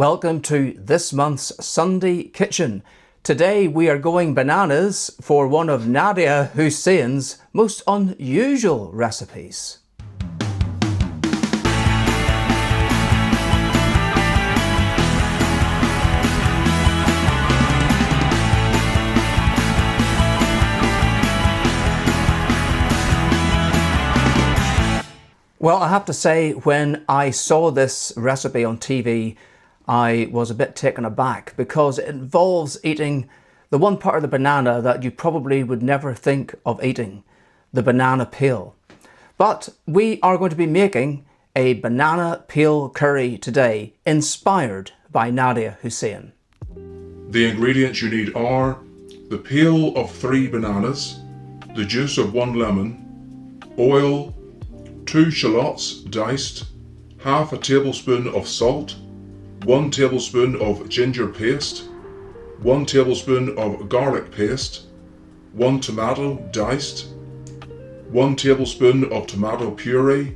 Welcome to this month's Sunday Kitchen. Today we are going bananas for one of Nadiya Hussain's most unusual recipes. Well, I have to say, when I saw this recipe on TV, I was a bit taken aback because it involves eating the one part of the banana that you probably would never think of eating, the banana peel. But we are going to be making a banana peel curry today, inspired by Nadiya Hussain. The ingredients you need are the peel of 3 bananas, the juice of 1 lemon, oil, 2 shallots diced, half a tablespoon of salt, 1 tablespoon of ginger paste, 1 tablespoon of garlic paste, 1 tomato diced, 1 tablespoon of tomato puree,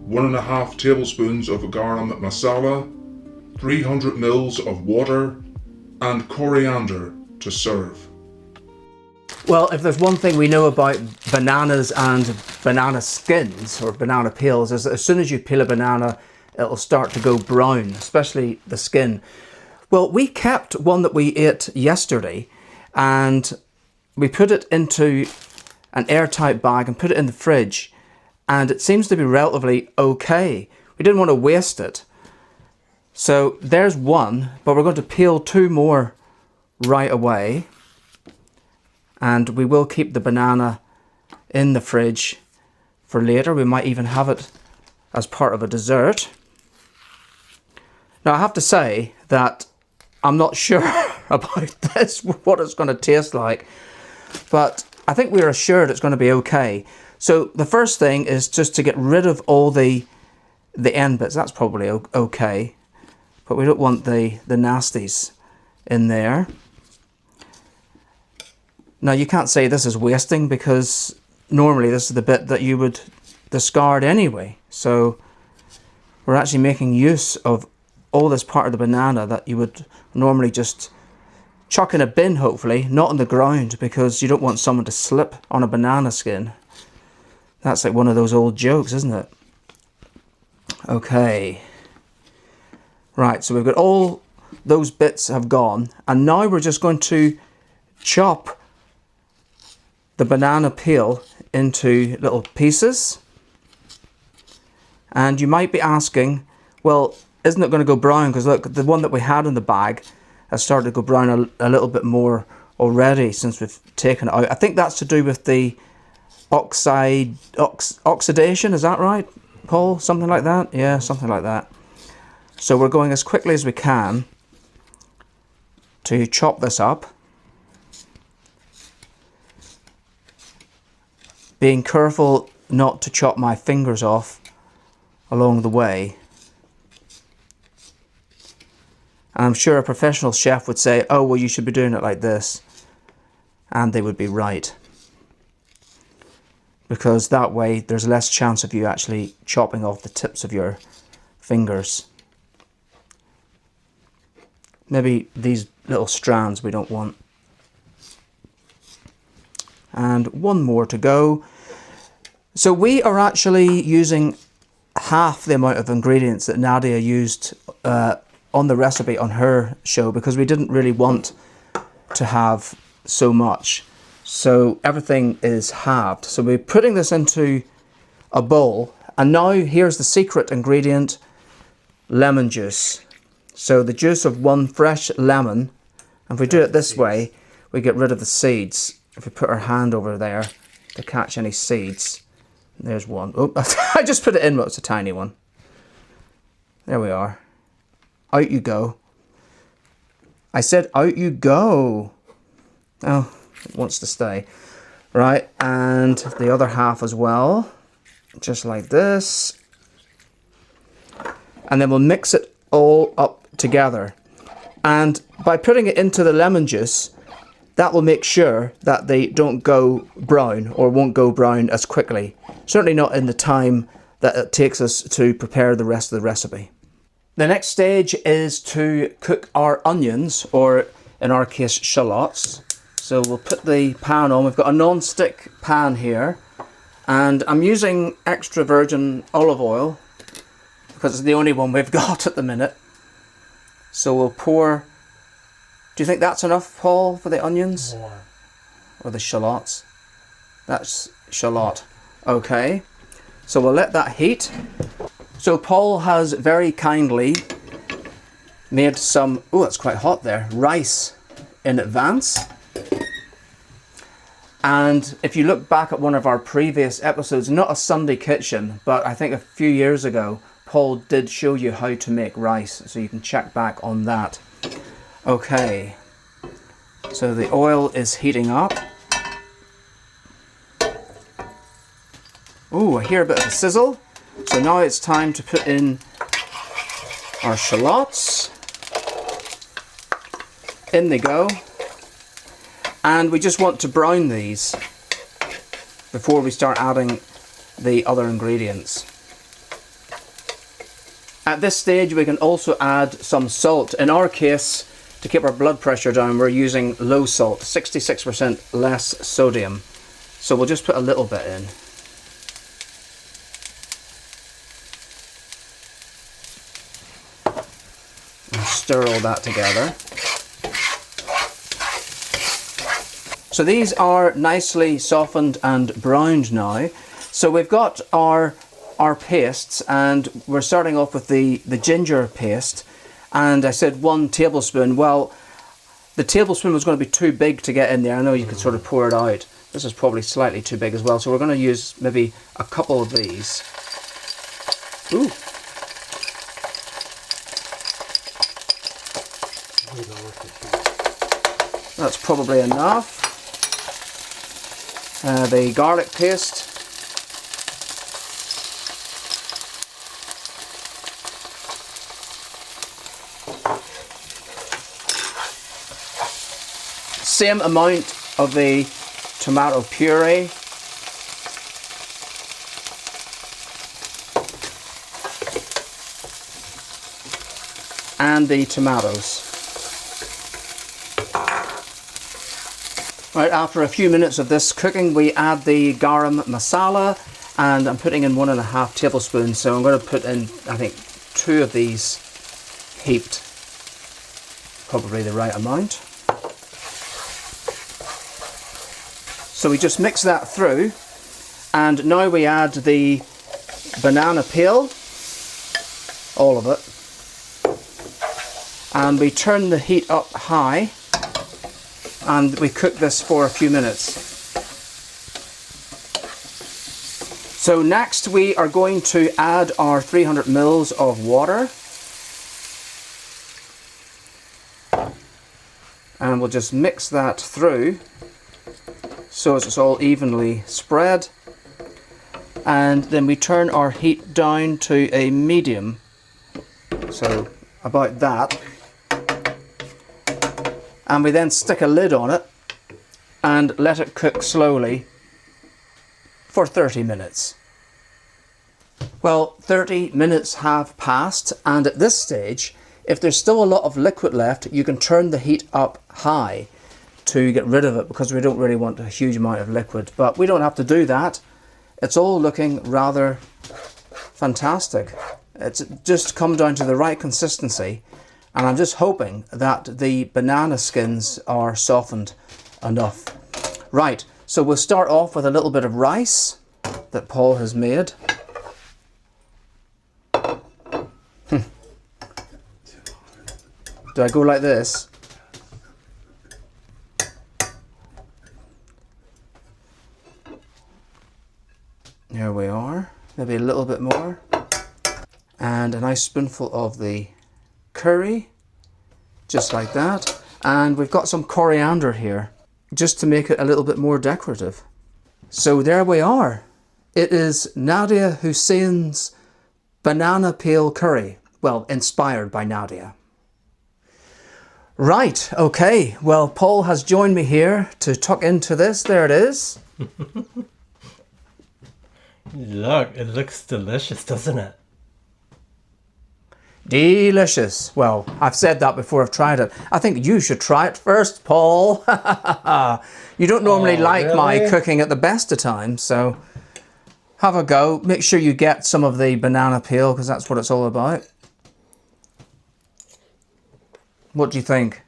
1.5 tablespoons of garam masala, 300 mils of water, and coriander to serve. Well, if there's one thing we know about bananas and banana skins or banana peels, is that as soon as you peel a banana, it'll start to go brown, especially the skin. Well, we kept one that we ate yesterday and we put it into an airtight bag and put it in the fridge, and it seems to be relatively okay. We didn't want to waste it. So there's one, but we're going to peel 2 more right away. And we will keep the banana in the fridge for later. We might even have it as part of a dessert. Now, I have to say that I'm not sure about this, what it's going to taste like, but I think we're assured it's going to be okay. So the first thing is just to get rid of all the end bits. That's probably okay, but we don't want the nasties in there. Now, you can't say this is wasting because normally this is the bit that you would discard anyway. So we're actually making use of all this part of the banana that you would normally just chuck in a bin, hopefully, not on the ground, because you don't want someone to slip on a banana skin. That's like one of those old jokes, isn't it? Okay. Right, so we've got all those bits have gone, and now we're just going to chop the banana peel into little pieces. And you might be asking, well, isn't it going to go brown? Because look, the one that we had in the bag has started to go brown a little bit more already since we've taken it out. I think that's to do with the oxidation, is that right, Paul? Something like that? Yeah, something like that. So we're going as quickly as we can to chop this up, being careful not to chop my fingers off along the way. And I'm sure a professional chef would say, oh, well, you should be doing it like this. And they would be right. Because that way there's less chance of you actually chopping off the tips of your fingers. Maybe these little strands we don't want. And 1 more to go. So we are actually using half the amount of ingredients that Nadiya used on the recipe on her show, because we didn't really want to have so much. So everything is halved. So we're putting this into a bowl, and now here's the secret ingredient: lemon juice. So the juice of 1 fresh lemon, and if we do it this way, we get rid of the seeds. If we put our hand over there to catch any seeds, there's one. Oh, I just put it in, but it's a tiny one. There we are. Out you go. I said out you go. Oh, it wants to stay. Right, and the other half as well. Just like this. And then we'll mix it all up together. And by putting it into the lemon juice, that will make sure that they don't go brown, or won't go brown as quickly. Certainly not in the time that it takes us to prepare the rest of the recipe. The next stage is to cook our onions, or in our case, shallots. So we'll put the pan on. We've got a non-stick pan here, and I'm using extra virgin olive oil because it's the only one we've got at the minute. So we'll pour. Do you think that's enough, Paul, for the onions? More. Or the shallots? That's shallot. Okay. So we'll let that heat. So Paul has very kindly made some, oh, it's quite hot there, rice in advance. And if you look back at one of our previous episodes, not a Sunday kitchen, but I think a few years ago, Paul did show you how to make rice. So you can check back on that. Okay. So the oil is heating up. Ooh, I hear a bit of a sizzle. So now it's time to put in our shallots. In they go. And we just want to brown these before we start adding the other ingredients. At this stage we can also add some salt. In our case, to keep our blood pressure down, we're using low salt, 66% less sodium. So we'll just put a little bit in. And stir all that together. So these are nicely softened and browned now. So we've got our pastes, and we're starting off with the ginger paste. And I said 1 tablespoon. Well, the tablespoon was going to be too big to get in there. I know you could sort of pour it out. This is probably slightly too big as well. So we're going to use maybe a couple of these. Ooh. That's probably enough. The garlic paste. Same amount of the tomato puree. And the tomatoes. Right, after a few minutes of this cooking, we add the garam masala, and I'm putting in 1.5 tablespoons. So I'm going to put in, I think, 2 of these heaped, probably the right amount. So we just mix that through, and now we add the banana peel, all of it, and we turn the heat up high. And we cook this for a few minutes. So next we are going to add our 300 mils of water. And we'll just mix that through so it's all evenly spread. And then we turn our heat down to a medium. So about that. And we then stick a lid on it and let it cook slowly for 30 minutes. Well, 30 minutes have passed, and at this stage, if there's still a lot of liquid left, you can turn the heat up high to get rid of it, because we don't really want a huge amount of liquid. But we don't have to do that. It's all looking rather fantastic. It's just come down to the right consistency. And I'm just hoping that the banana skins are softened enough. Right, so we'll start off with a little bit of rice that Paul has made. Do I go like this? There we are. Maybe a little bit more. And a nice spoonful of the curry, just like that. And we've got some coriander here, just to make it a little bit more decorative. So there we are. It is Nadiya Hussein's banana peel curry. Well, inspired by Nadiya. Right, okay. Well, Paul has joined me here to tuck into this. There it is. Look, it looks delicious, doesn't it? Delicious. Well, I've said that before I've tried it. I think you should try it first, Paul. You don't normally like my cooking at the best of times, so have a go. Make sure you get some of the banana peel, because that's what it's all about. What do you think?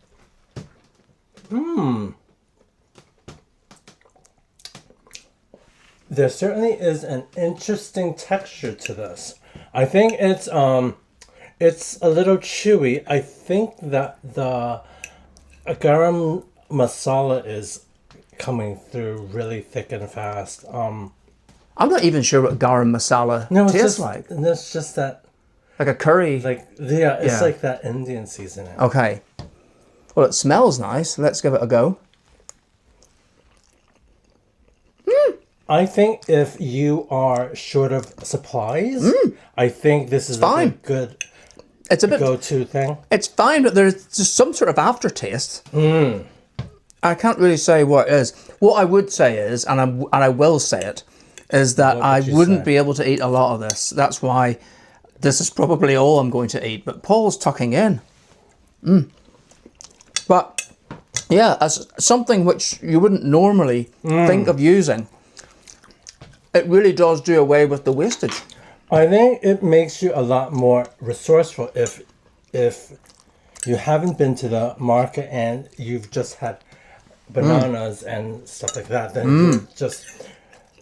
There certainly is an interesting texture to this. I think it's a little chewy. I think that the garam masala is coming through really thick and fast. I'm not even sure what garam masala tastes like. It's just that, like a curry. It's like that Indian seasoning. Okay. Well, it smells nice. Let's give it a go. I think if you are short of supplies, I think this is a good go-to thing. It's fine, but there's just some sort of aftertaste. I can't really say what it is. What I would say is, and I will say it, is that I wouldn't be able to eat a lot of this. That's why this is probably all I'm going to eat. But Paul's tucking in. But yeah, as something which you wouldn't normally think of using, it really does do away with the wastage. I think it makes you a lot more resourceful if you haven't been to the market and you've just had bananas and stuff like that. Then you just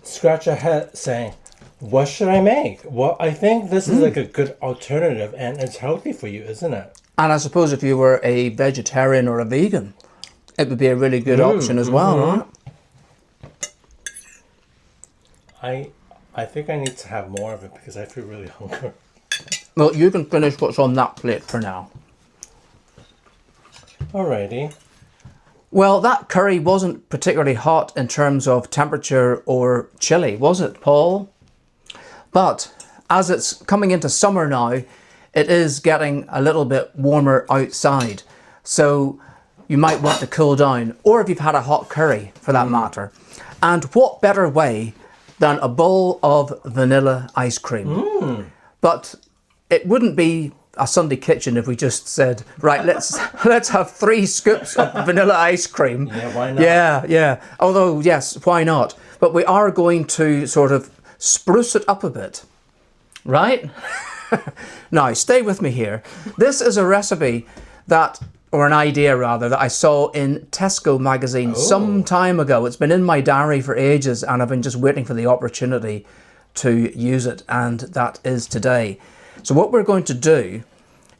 scratch your head saying, what should I make? Well, I think this is like a good alternative, and it's healthy for you, isn't it? And I suppose if you were a vegetarian or a vegan, it would be a really good option as well, right? I think I need to have more of it because I feel really hungry. Well, you can finish what's on that plate for now. Alrighty. Well, that curry wasn't particularly hot in terms of temperature or chili, was it, Paul? But as it's coming into summer now, it is getting a little bit warmer outside. So you might want to cool down, or if you've had a hot curry for that matter. And what better way than a bowl of vanilla ice cream? But it wouldn't be a Sunday kitchen if we just said, right, let's have 3 scoops of vanilla ice cream. Yeah, why not? Yeah. Although, yes, why not? But we are going to sort of spruce it up a bit, right? Now, stay with me here. This is a recipe or an idea rather, that I saw in Tesco magazine some time ago. It's been in my diary for ages and I've been just waiting for the opportunity to use it, and that is today. So what we're going to do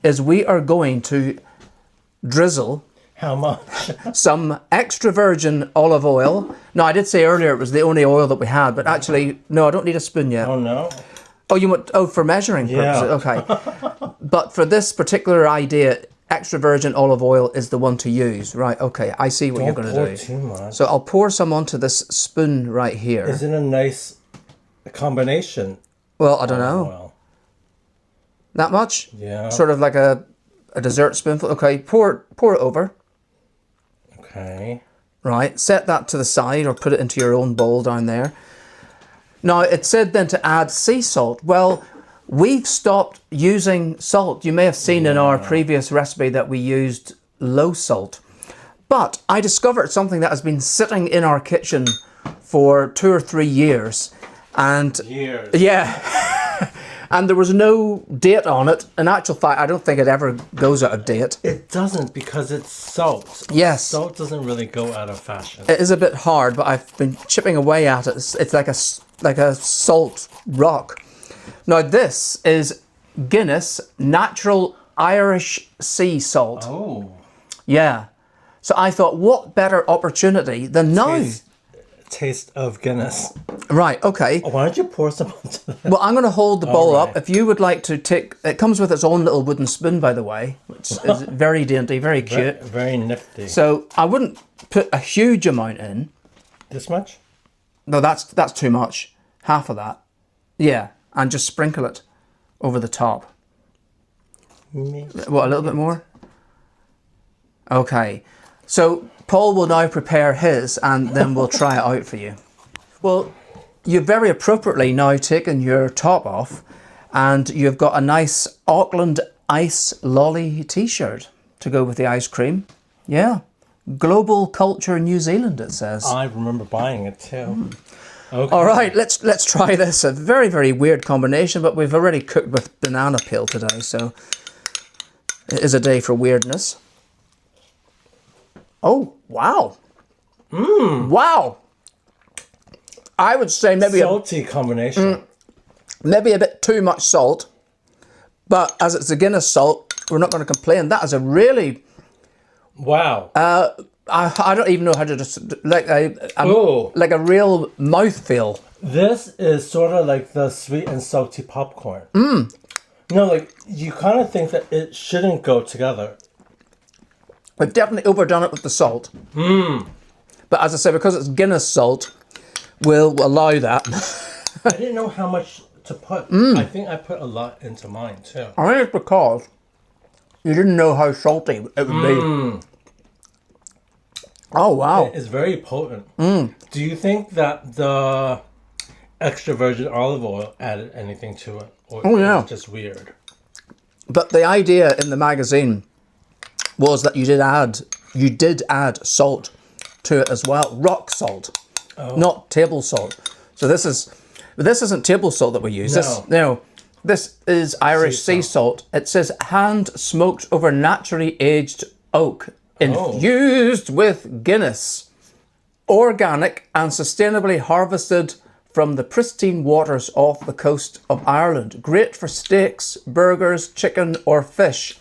is we are going to drizzle How much? some extra virgin olive oil. Now, I did say earlier it was the only oil that we had, but actually, no, I don't need a spoon yet. Oh, no. Oh, you want, for measuring purposes? Okay. But for this particular idea, extra virgin olive oil is the one to use. Right, okay, I see what you're going to do. Too much. So I'll pour some onto this spoon right here. Is it a nice combination? Well, I don't know. Well, That much? yeah. Sort of like a dessert spoonful. Okay, pour it over. Okay. Right, set that to the side or put it into your own bowl down there. Now, it said then to add sea salt. Well, we've stopped using salt. You may have seen in our previous recipe that we used low salt. But I discovered something that has been sitting in our kitchen for 2 or 3 years. And Years. yeah, and there was no date on it. In actual fact, I don't think it ever goes out of date. It doesn't, because it's salt. Yes. Salt doesn't really go out of fashion. It is a bit hard, but I've been chipping away at it. It's like a salt rock. Now, this is Guinness Natural Irish Sea Salt. Oh. Yeah. So I thought, what better opportunity than now? Taste of Guinness. Right, okay. Oh, why don't you pour some onto that? Well, I'm going to hold the bowl right. up. If you would like to take... It comes with its own little wooden spoon, by the way, which is very dainty, very cute. Very nifty. So I wouldn't put a huge amount in. This much? No, that's too much. Half of that. Yeah, and just sprinkle it over the top. What, a little bit more? Okay. So Paul will now prepare his, and then we'll try it out for you. Well, you've very appropriately now taken your top off, and you've got a nice Auckland ice lolly t-shirt to go with the ice cream. Yeah. Global culture New Zealand, it says. I remember buying it too. Okay. All right, let's try this. A very, very weird combination, but we've already cooked with banana peel today, so it is a day for weirdness. Oh, wow. Wow. I would say maybe salty combination. maybe a bit too much salt, but as it's a Guinness salt, we're not going to complain. That is a really... Wow. I don't even know how to just... Like a real mouthfeel. This is sort of like the sweet and salty popcorn. No, like, you kind of think that it shouldn't go together. We've definitely overdone it with the salt. But as I say, because it's Guinness salt, we'll allow that. I didn't know how much to put. I think I put a lot into mine, too. I think it's because you didn't know how salty it would be. Oh, wow. It's very potent. Do you think that the extra virgin olive oil added anything to it? Or it's just weird? But the idea in the magazine was that you did add salt to it as well. Rock salt, not table salt. So this isn't table salt that we use. This is Irish sea salt. It says hand smoked over naturally aged oak, infused with Guinness, organic and sustainably harvested from the pristine waters off the coast of Ireland. Great for steaks, burgers, chicken or fish.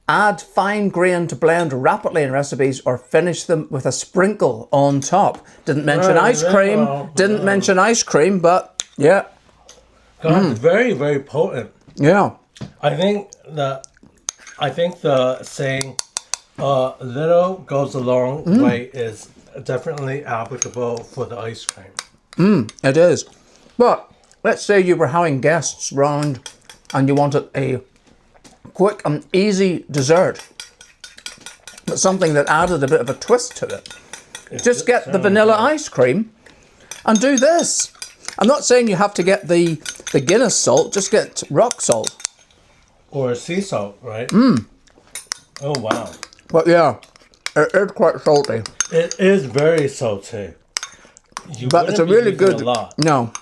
Add fine grain to blend rapidly in recipes or finish them with a sprinkle on top. Didn't mention ice cream. Didn't mention ice cream, but yeah. God, very, very potent. Yeah. I think the saying little goes a long way is definitely applicable for the ice cream. It is. But let's say you were having guests round and you wanted a quick and easy dessert, but something that added a bit of a twist to it. Just get the vanilla ice cream and do this. I'm not saying you have to get the Guinness salt, just get rock salt. Or sea salt, right? Oh, wow. But yeah, it is quite salty. It is very salty. But it's a really good... No.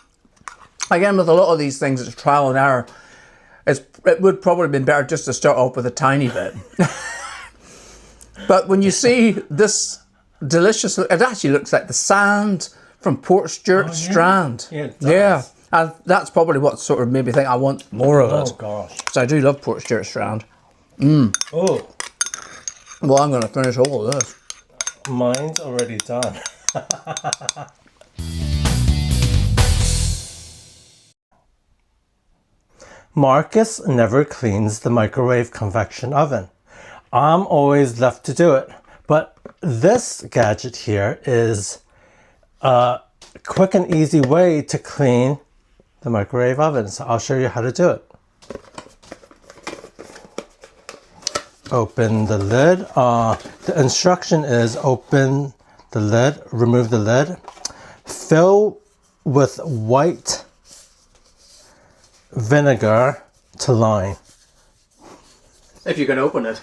Again, with a lot of these things, it's trial and error. It would probably have been better just to start off with a tiny bit. But when you see this delicious... It actually looks like the sand from Port Stewart Strand. Yeah, it does. Yeah. And that's probably what sort of made me think I want more of it. Oh, gosh. So I do love Port Stewart Strand. Oh. Well, I'm going to finish all of this. Mine's already done. Marcus never cleans the microwave convection oven. I'm always left to do it. But this gadget here is a quick and easy way to clean the microwave oven. So I'll show you how to do it. Open the lid. The instruction is open the lid, remove the lid, fill with white vinegar to line. If you can open it.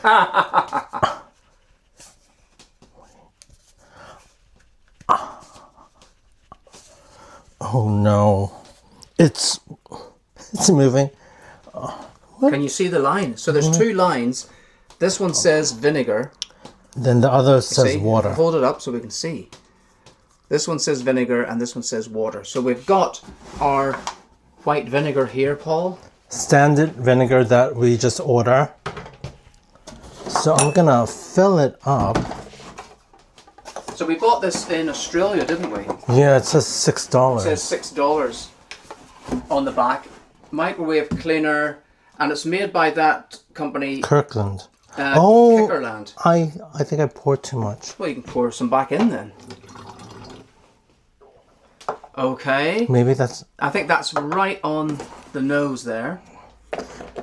Oh no, it's moving. Can you see the line? So there's two lines. This one says vinegar. Then the other says water. Hold it up so we can see. This one says vinegar and this one says water. So we've got our white vinegar here, Paul. Standard vinegar that we just order. So I'm gonna fill it up. So we bought this in Australia, didn't we? Yeah, it says $6. It says $6 on the back. Microwave cleaner, and it's made by that company. Kirkland. Kickerland. I think I poured too much. Well, you can pour some back in then. Okay. Maybe that's... I think that's right on the nose there.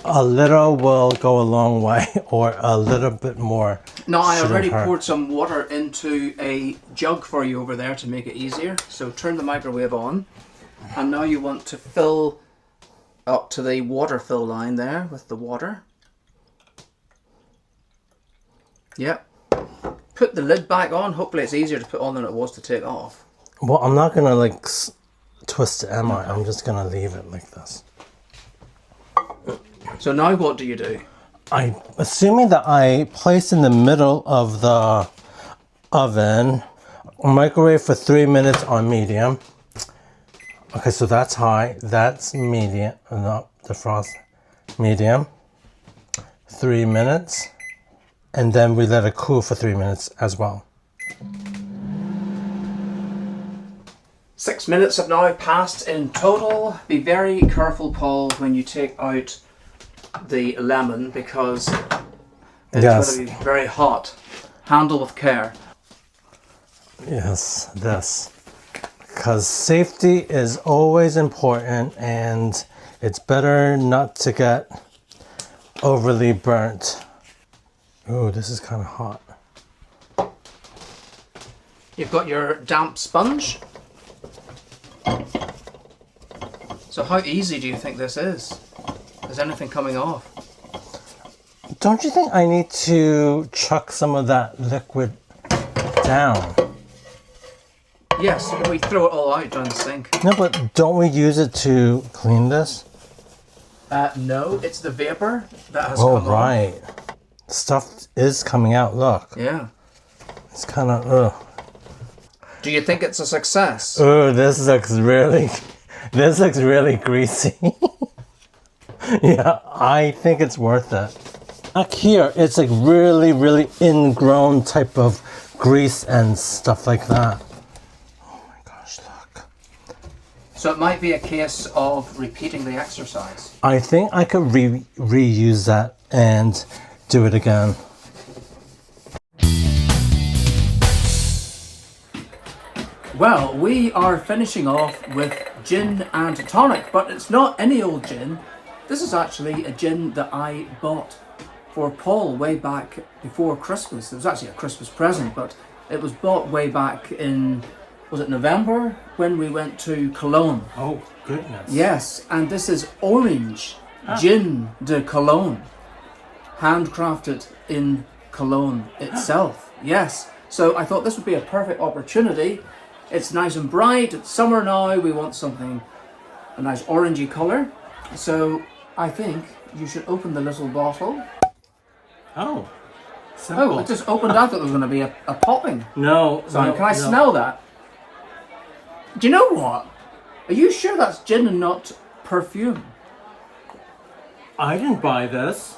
A little will go a long way, or a little bit more. No, I already poured some water into a jug for you over there to make it easier. So turn the microwave on. And now you want to fill up to the water fill line there with the water. Yep. Put the lid back on. Hopefully it's easier to put on than it was to take off. Well, I'm not gonna like twist it, am I? I'm just gonna leave it like this. So now what do you do? Assuming that I place in the middle of the oven, microwave for 3 minutes on medium. Okay, so that's high, that's medium, no, defrost, medium. 3 minutes, and then we let it cool for 3 minutes as well. 6 minutes have now passed in total. Be very careful, Paul, when you take out the lemon because it's going to be very hot. Handle with care. Yes, this. Because safety is always important and it's better not to get overly burnt. Ooh, this is kind of hot. You've got your damp sponge. So how easy do you think this is? Is anything coming off? Don't you think I need to chuck some of that liquid down? Yes, we throw it all out down the sink. No, but don't we use it to clean this? No, it's the vapor that has Oh, come right. Stuff is coming out, look. on. Yeah. It's kind of, ugh. Do you think it's a success? Oh, this looks really greasy. Yeah, I think it's worth it. Back here, it's like really, really ingrown type of grease and stuff like that. Oh my gosh, look. So it might be a case of repeating the exercise. I think I could reuse that and do it again. Well, we are finishing off with gin and tonic, but it's not any old gin. This is actually a gin that I bought for Paul way back before Christmas. It was actually a Christmas present, but it was bought way back in, was it November, when we went to Cologne. Oh, goodness. Yes, and this is orange gin de Cologne, handcrafted in Cologne itself. Yes, so I thought this would be a perfect opportunity. It's nice and bright, it's summer now, we want something, a nice orangey colour. So I think you should open the little bottle. Oh, simple. Oh, it just opened. I thought there was going to be a popping. No. So no, can I no. smell that? Do you know what? Are you sure that's gin and not perfume? I didn't buy this.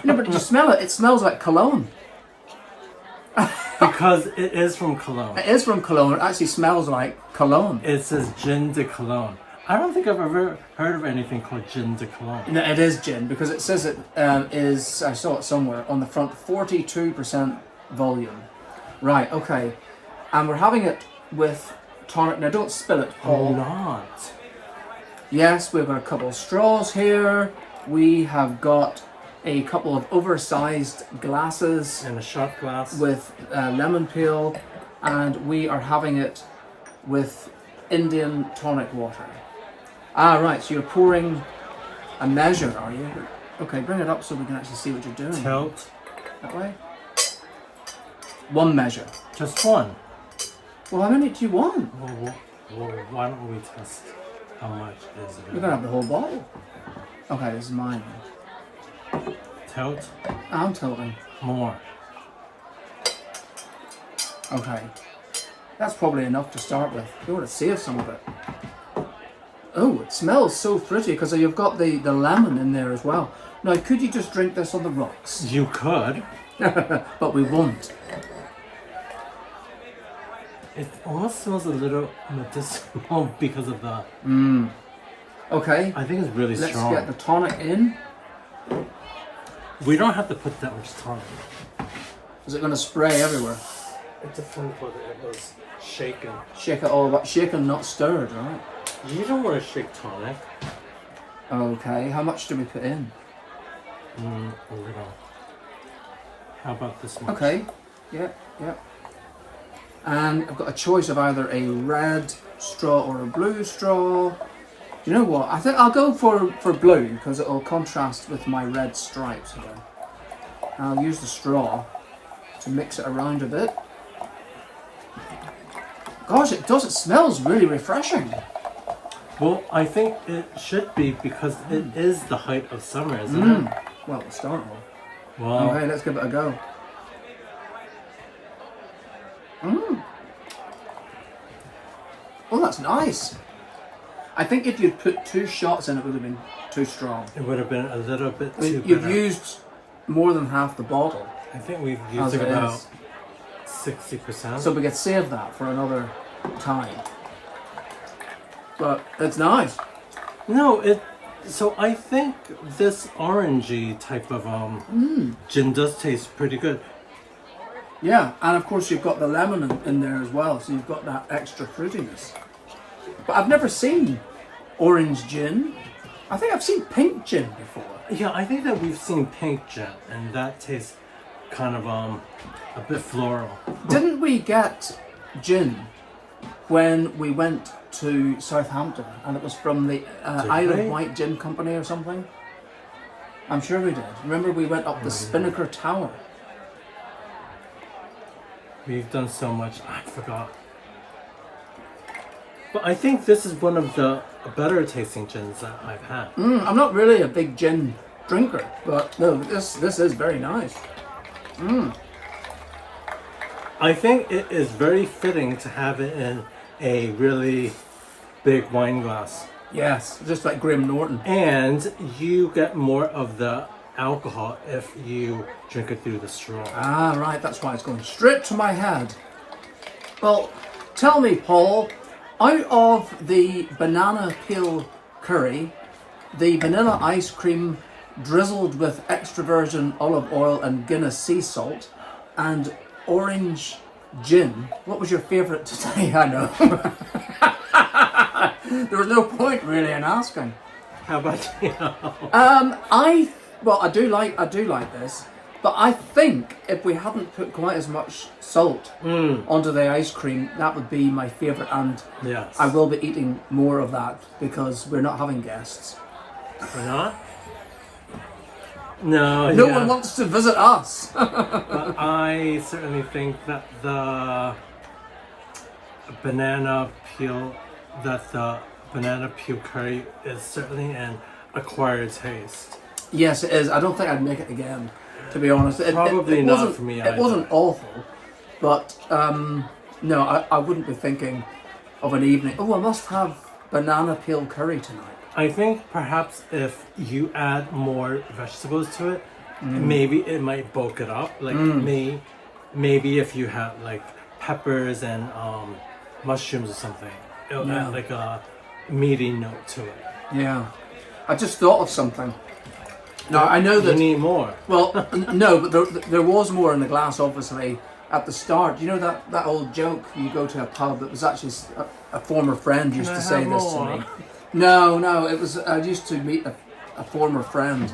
No, but did you smell it? It smells like cologne. Because it is from Cologne. It is from Cologne. It actually smells like cologne. It says gin de Cologne. I don't think I've ever heard of anything called gin de Cologne. No, it is gin because it says it is, I saw it somewhere, on the front, 42% volume. Right, okay. And we're having it with tonic. Now don't spill it, Paul. Oh, not. Yes, we've got a couple of straws here. We have got a couple of oversized glasses And a shot glass. with lemon peel, and we are having it with Indian tonic water. Ah, right, so you're pouring a measure, are you? Okay, bring it up so we can actually see what you're doing. Tilt. That way? One measure. Just one. Well, how many do you want? Well, why don't we test how much is it? You're gonna have the whole bottle. Okay, this is mine. Tilt. I'm tilting. More. Okay. That's probably enough to start with. You want to save some of it. Oh, it smells so fruity because you've got the lemon in there as well. Now, could you just drink this on the rocks? You could. But we won't. It almost smells a little medicinal because of the... Okay, I think it's really let's strong. get the tonic in. We don't have to put that much tonic. Is it going to spray everywhere? It depends whether it was shaken. Shake it all about. Shaken, not stirred, right? You don't want to shake tonic. Okay, how much do we put in? A little. How about this much? Okay, yeah. And I've got a choice of either a red straw or a blue straw. Do you know what? I think I'll go for blue because it'll contrast with my red stripes again. I'll use the straw to mix it around a bit. Gosh, it does. It smells really refreshing. Well, I think it should be because it is the height of summer, isn't it? Well, to start with. Well, Okay, let's give it a go. Oh, that's nice. I think if you'd put 2 shots in, it would have been too strong. it would have been a little bit too You've bitter. used more than half the bottle, I think we've as used it about is. 60%. So we could save that for another time. But it's nice. No, so I think this orangey type of gin does taste pretty good. Yeah, and of course you've got the lemon in there as well, so you've got that extra fruitiness. But I've never seen orange gin. I think I've seen pink gin before. Yeah, I think that we've seen pink gin, and that tastes kind of a bit floral. Didn't we get gin when we went to Southampton, and it was from the Isle we? of Wight Gin Company or something? I'm sure we did. Remember we went up the Spinnaker Tower? We've done so much, I forgot. But I think this is one of the better tasting gins that I've had. I'm not really a big gin drinker, but no, this is very nice. I think it is very fitting to have it in a really big wine glass. Yes, just like Graham Norton. And you get more of the alcohol if you drink it through the straw. Ah, right, that's why it's going straight to my head. Well, tell me, Paul, out of the banana peel curry, the vanilla ice cream drizzled with extra virgin olive oil and Guinness sea salt, and orange gin, what was your favourite today? I know. There was no point really in asking. How about you? I do like this, but I think if we hadn't put quite as much salt onto the ice cream, that would be my favourite, and Yes. I will be eating more of that because we're not having guests. We're not? No. No yeah. one wants to visit us. But I certainly think that the banana peel curry is certainly an acquired taste. Yes, it is. I don't think I'd make it again, to be honest. Probably not wasn't- for me It either. wasn't awful, but no, I wouldn't be thinking of an evening. Oh, I must have banana peel curry tonight. I think perhaps if you add more vegetables to it, maybe it might bulk it up. Like maybe if you had like peppers and mushrooms or something, it'll Yeah. add like a meaty note to it. Yeah, I just thought of something. Now I know You that. need more. Well, no, but there was more in the glass, obviously, at the start. You know that old joke, you go to a pub, it was actually a former friend used Can I to say have this more? to me. No, it was, I used to meet a former friend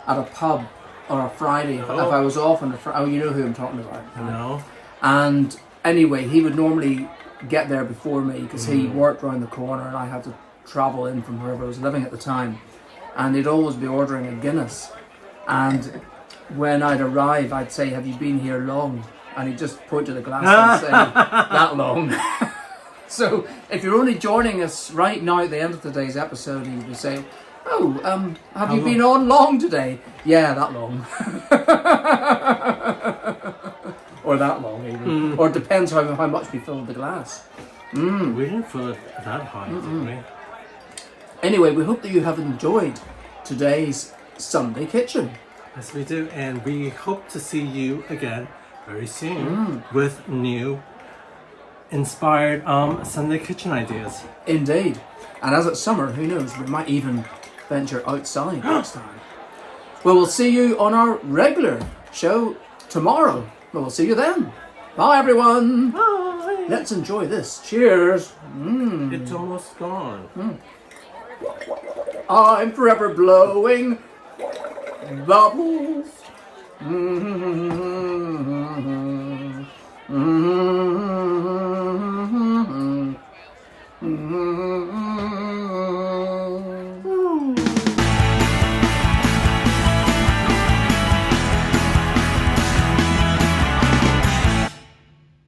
at a pub on a Friday, if I was off on a Friday. Oh, you know who I'm talking about. No. And anyway, he would normally get there before me because he worked around the corner and I had to travel in from wherever I was living at the time. And he'd always be ordering a Guinness. And when I'd arrive, I'd say, "Have you been here long?" And he'd just point to the glass and say, "That long." So if you're only joining us right now at the end of today's episode, he would say, "Oh, have you been on long today?" "Yeah, that long." Or that long even. Or it depends how much we filled the glass. We didn't fill it that high, did we? Anyway, we hope that you have enjoyed today's Sunday Kitchen. Yes, we do, and we hope to see you again very soon with new inspired Sunday kitchen ideas. Indeed. And as it's summer, who knows, we might even venture outside next time. Well, we'll see you on our regular show tomorrow. Well, we'll see you then. Bye, everyone. Bye. Let's enjoy this. Cheers. It's almost gone. I'm forever blowing bubbles.